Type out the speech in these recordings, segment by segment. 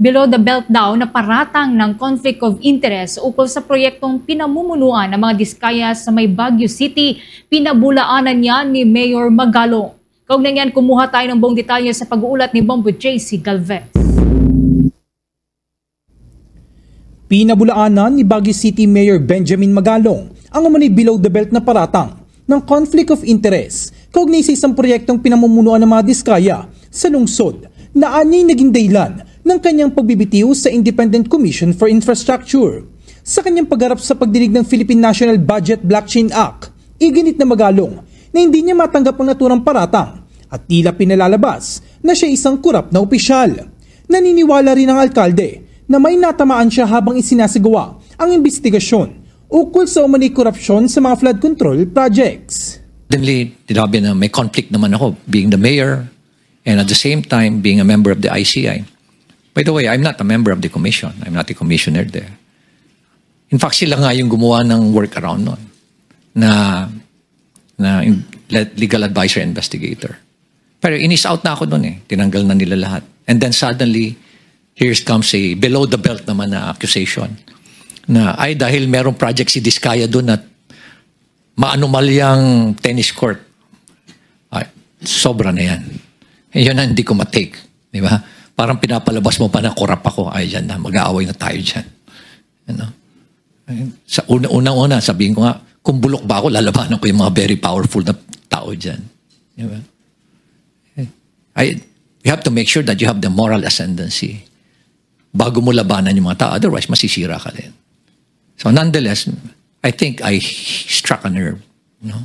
below the belt daw na paratang ng conflict of interest ukol sa proyektong pinamumunuan ng mga diskaya sa may Baguio City. Pinabulaanan niya ni Mayor Magalong. Kaugnay niyan, kumuha tayo ng buong detalye sa pag-uulat ni Bombo JC Galvez. Pinabulaanan ni Baguio City Mayor Benjamin Magalong ang umano'y below the belt na paratang ng conflict of interest kaugnay sa isang proyektong pinamumunuan ng mga diskaya sa lungsod na anyay naging dahilan ng kanyang pagbibitiw sa Independent Commission for Infrastructure. Sa kanyang pagharap sa pagdinig ng Philippine National Budget Blockchain Act, iginit na Magalong na hindi niya matanggap ang naturang paratang at tila pinalalabas na siya isang korap na opisyal. Naniniwala rin ang alkalde na may natamaan siya habang isinasagawa ang investigasyon ukol sa umano'y korupsyon sa mga flood control projects. Tinabi na may conflict naman ako being the mayor and at the same time being a member of the ICI. By the way, I'm not a member of the commission. I'm not a commissioner there. In fact, sila nga yung gumawa ng workaround nun na legal advisor investigator. Pero inis out na ako nun eh. Tinanggal na nila lahat. And then suddenly, here comes a below the belt naman na accusation na ay dahil merong project si Diskaya doon at maanumalyang tennis court. Ay, sobra na yan. Yun na hindi ko matake. Di ba? Parang pinapalabas mo pa na korap ako. Ay, yan na. Mag-aaway na tayo dyan. Ano? Sa unang-una, sabihin ko nga, kung bulok ba ako, lalabanan ko yung mga very powerful na tao dyan. Di ba? You have to make sure that you have the moral ascendancy bago mo labanan yung mga tao. Otherwise, masisira ka din. So nonetheless, I think I struck a nerve. You know?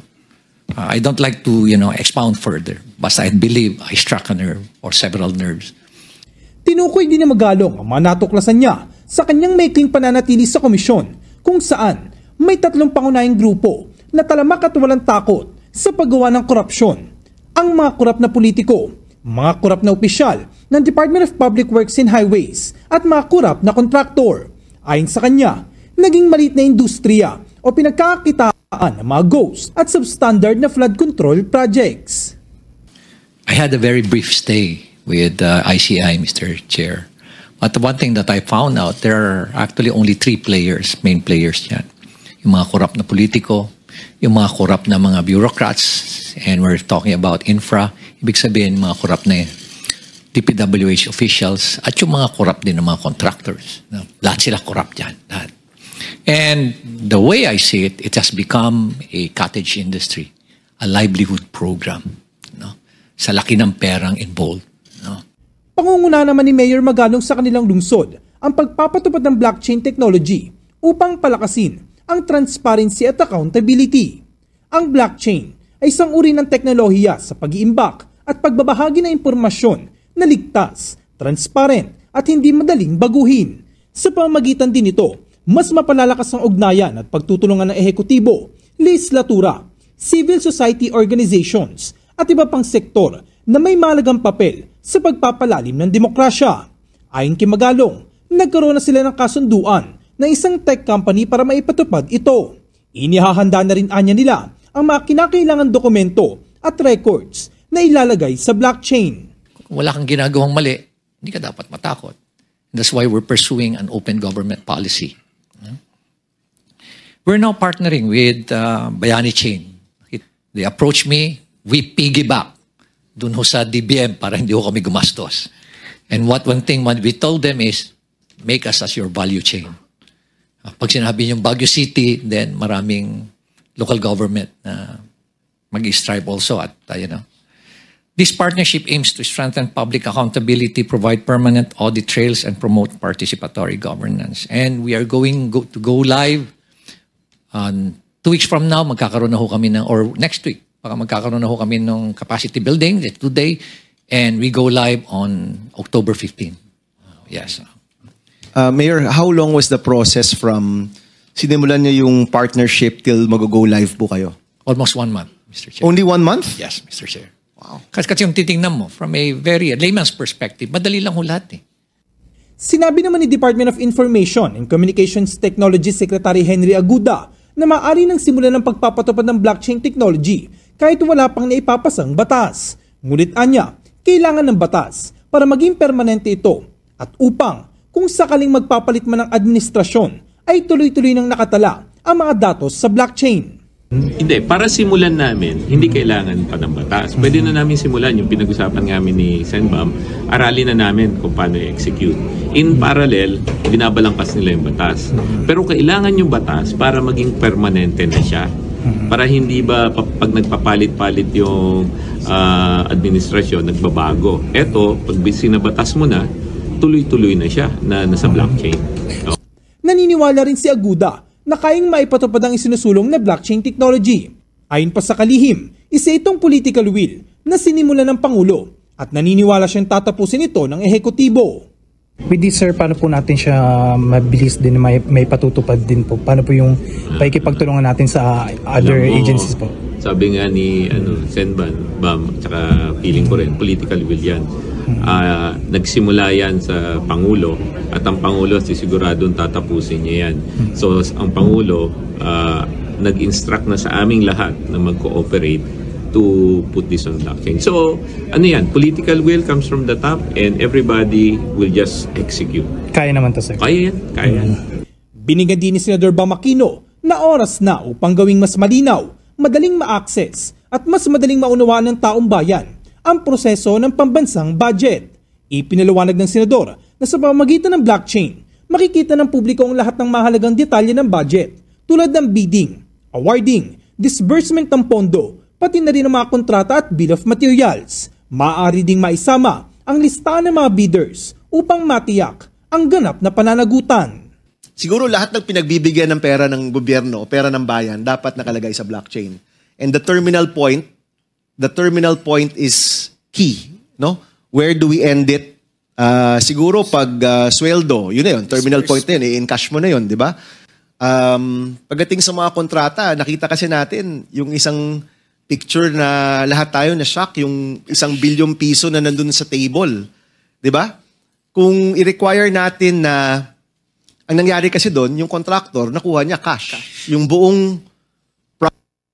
I don't like to, expound further. Basta I believe I struck a nerve or several nerves. Tinukoy din ni Magalong ang mga natuklasan niya sa kanyang maikling pananatili sa komisyon kung saan may 3 pangunahing grupo na talamak at walang takot sa paggawa ng korupsyon. Ang mga korap na politiko, mga korap na opisyal ng Department of Public Works and Highways at mga korap na kontraktor. Ayon sa kanya, naging maliit na industriya o pinagkakakitaan ng mga ghost at substandard na flood control projects. I had a very brief stay with ICI, Mr. Chair. But the one thing that I found out, there are actually only 3 players, main players yan. Yung mga korap na politiko, yung mga korap na mga bureaucrats, and we're talking about infra, ibig sabihin mga korap na DPWH officials, at yung mga korap din ng mga contractors. Lahat sila korap dyan. Lahat. And the way I see it, it has become a cottage industry, a livelihood program. Sa laki ng perang involved. Pangunguna naman ni Mayor Magalong sa kanilang lungsod ang pagpapatupad ng blockchain technology upang palakasin ang transparency at accountability. Ang blockchain ay isang uri ng teknolohiya sa pag-iimbak at pagbabahagi ng impormasyon na ligtas, transparent at hindi madaling baguhin. Sa pamamagitan din nito, mas mapalalakas ang ugnayan at pagtutulungan ng ehekutibo, legislatura, civil society organizations at iba pang sektor na may mahalagang papel sa pagpapalalim ng demokrasya. Ayon kay Magalong, nagkaroon na sila ng kasunduan ng isang tech company para maipatupad ito. Inihahanda na rin anya nila ang mga kinakailangan dokumento at records na ilalagay sa blockchain. Kung wala kang ginagawang mali, hindi ka dapat matakot. That's why we're pursuing an open government policy. We're now partnering with Bayani Chain. They approached me, we piggyback dun ho sa DBM para hindi ho kami gumastos. And one thing we told them is, make us as your value chain. Pag sinabi yung Baguio City, then maraming local government na mag-strive also at, This partnership aims to strengthen public accountability, provide permanent audit trails, and promote participatory governance. And we are to go live 2 weeks from now, magkakaroon na ho kami or next week, magkakaroon na ho kami ng capacity building today, and we go live on October 15. Yes. Mayor, how long was the process from sinimulan niyo yung partnership till mag-go live po kayo? Almost 1 month, Mr. Chair. Only 1 month? Yes, Mr. Chair. Wow. Kasi yung titingnan mo, from a very layman's perspective, madali lang ho lahat eh. Sinabi naman ni Department of Information and Communications Technology Secretary Henry Aguda na maaari nang simulan ng pagpapatupad ng blockchain technology kahit wala pang naipapasang batas. Ngunit anya, kailangan ng batas para maging permanente ito At upang kung sakaling magpapalit man ng administrasyon ay tuloy-tuloy nang nakatala ang mga datos sa blockchain. Hindi, para simulan namin, hindi kailangan pa ng batas. Pwede na namin simulan yung pinag-usapan namin ni Senbam, aralin na namin kung paano i-execute. In parallel, binabalangkas nila yung batas. Pero kailangan yung batas para maging permanente na siya. Para hindi ba pag nagpapalit-palit yung administrasyon, nagbabago. Eto, pag sinabatas mo na, tuloy-tuloy na siya na nasa blockchain. Naniniwala rin si Aguda na kayang maipatupad ang isinusulong na blockchain technology. Ayon pa sa kalihim, isa itong political will na sinimula ng Pangulo at naniniwala siyang tatapusin ito ng ehekutibo. With this, sir, paano po natin siya mabilis din, may patutupad din po? Paano po yung pakikipagtulungan natin sa other agencies po? Sabi nga ni Senbam, tsaka feeling ko rin, political will yan. Nagsimula yan sa Pangulo at ang Pangulo siguradong tatapusin niya yan. So ang Pangulo nag-instruct na sa aming lahat na mag-cooperate to put this on blockchain. So ano yan, political will comes from the top and everybody will just execute. Kaya naman to, sir. Kaya yan, kaya yan. Binigyan din ni Senador Bam Aquino na oras na upang gawing mas malinaw, madaling ma-access at mas madaling maunawaan ng taong bayan ang proseso ng pambansang budget. Ipinaliwanag ng senador na sa pamamagitan ng blockchain, makikita ng publiko ang lahat ng mahalagang detalye ng budget tulad ng bidding, awarding, disbursement ng pondo, pati na rin ang mga kontrata at bill of materials. Maaari ding maisama ang listahan ng mga bidders upang matiyak ang ganap na pananagutan. Siguro lahat ng pinagbibigyan ng pera ng gobyerno, pera ng bayan, dapat nakalagay sa blockchain. And the terminal point is key, no? Where do we end it? Siguro pag sweldo, yun na yun, terminal point na yun, i-encash mo na yun, di ba? Pagdating sa mga kontrata, nakita kasi natin yung isang picture na lahat tayo na-shock, yung 1 bilyong piso na nandun sa table, di ba? Kung i-require natin na, ang nangyari kasi doon, yung contractor, nakuha niya cash. Yung buong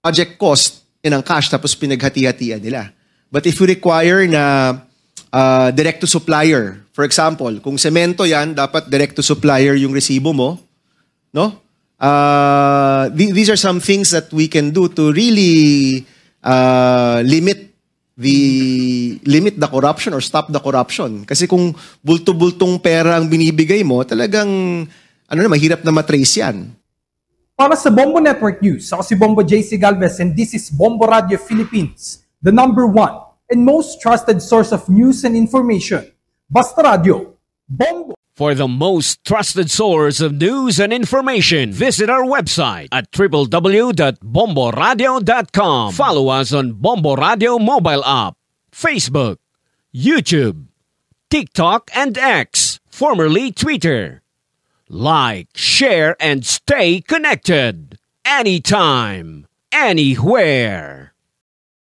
project cost, yan ang cash, tapos pinaghati-hatian nila. But if you require na direct to supplier, for example, kung semento yan, dapat direct to supplier yung resibo mo, no? These are some things that we can do to really limit the corruption or stop the corruption. Kasi kung bulto-bultong pera ang binibigay mo, talagang mahirap na matrace yan. Para sa Bombo Network News, ako si Bombo JC Galvez and this is Bombo Radio Philippines, the #1 and most trusted source of news and information. Basta Radio, Bombo! For the most trusted source of news and information, visit our website at www.bomboradio.com. Follow us on Bombo Radio mobile app, Facebook, YouTube, TikTok, and X, formerly Twitter. Like, share, and stay connected. Anytime, anywhere.